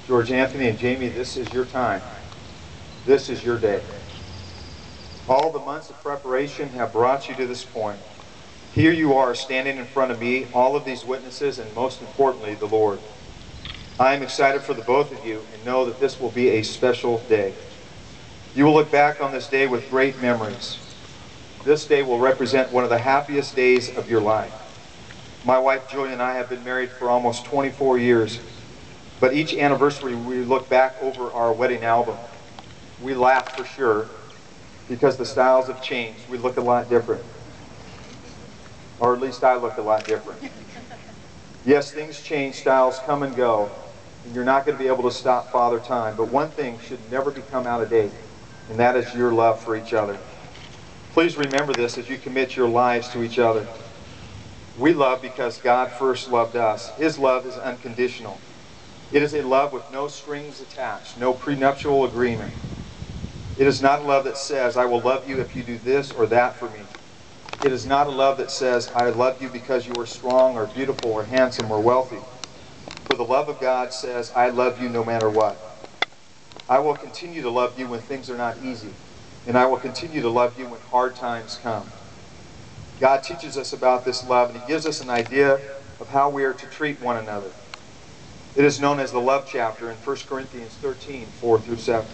George Anthony and Jamie, this is your time. This is your day. All the months of preparation have brought you to this point. Here you are standing in front of me, all of these witnesses, and most importantly, the Lord. I am excited for the both of you and know that this will be a special day. You will look back on this day with great memories. This day will represent one of the happiest days of your life. My wife Julia and I have been married for almost 24 years, but each anniversary we look back over our wedding album. We laugh for sure because the styles have changed. We look a lot different. Or at least I look a lot different. Yes, things change, styles come and go, and you're not going to be able to stop Father Time, but one thing should never become out of date, and that is your love for each other. Please remember this as you commit your lives to each other. We love because God first loved us. His love is unconditional. It is a love with no strings attached, no prenuptial agreement. It is not a love that says, I will love you if you do this or that for me. It is not a love that says, I love you because you are strong or beautiful or handsome or wealthy. For the love of God says, I love you no matter what. I will continue to love you when things are not easy, and I will continue to love you when hard times come. God teaches us about this love, and He gives us an idea of how we are to treat one another. It is known as the love chapter in 1 Corinthians 13, 4 through 7.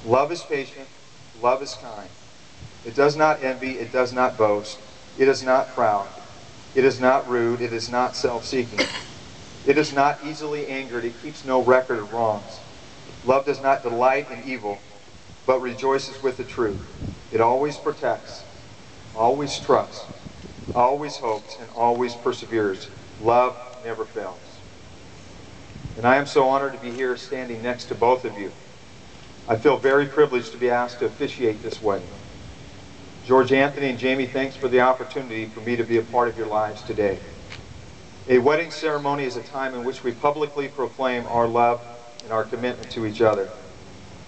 Love is patient, love is kind. It does not envy, it does not boast, it is not proud, it is not rude, it is not self-seeking. It is not easily angered, it keeps no record of wrongs. Love does not delight in evil, but rejoices with the truth. It always protects, always trusts, always hopes, and always perseveres. Love never fails. And I am so honored to be here standing next to both of you. I feel very privileged to be asked to officiate this wedding. George Anthony and Jamie, thanks for the opportunity for me to be a part of your lives today. A wedding ceremony is a time in which we publicly proclaim our love and our commitment to each other.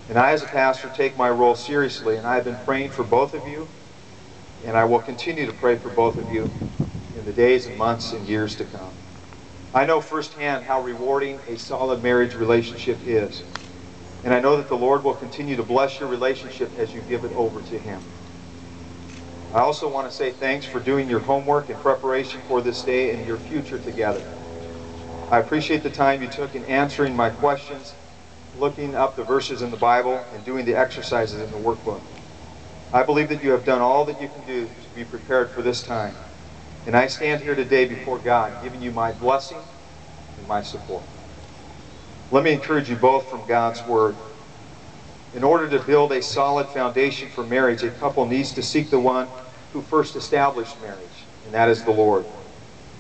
And I, as a pastor, take my role seriously, and I have been praying for both of you, and I will continue to pray for both of you in the days and months and years to come. I know firsthand how rewarding a solid marriage relationship is, and I know that the Lord will continue to bless your relationship as you give it over to Him. I also want to say thanks for doing your homework in preparation for this day and your future together. I appreciate the time you took in answering my questions, looking up the verses in the Bible, and doing the exercises in the workbook. I believe that you have done all that you can do to be prepared for this time. And I stand here today before God, giving you my blessing and my support. Let me encourage you both from God's Word. In order to build a solid foundation for marriage, a couple needs to seek the one who first established marriage, and that is the Lord.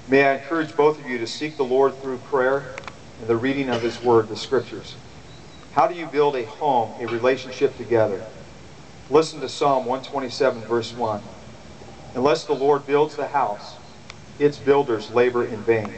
May I encourage both of you to seek the Lord through prayer and the reading of His Word, the Scriptures. How do you build a home, a relationship together? Listen to Psalm 127, verse 1. Unless the Lord builds the house, its builders labor in vain.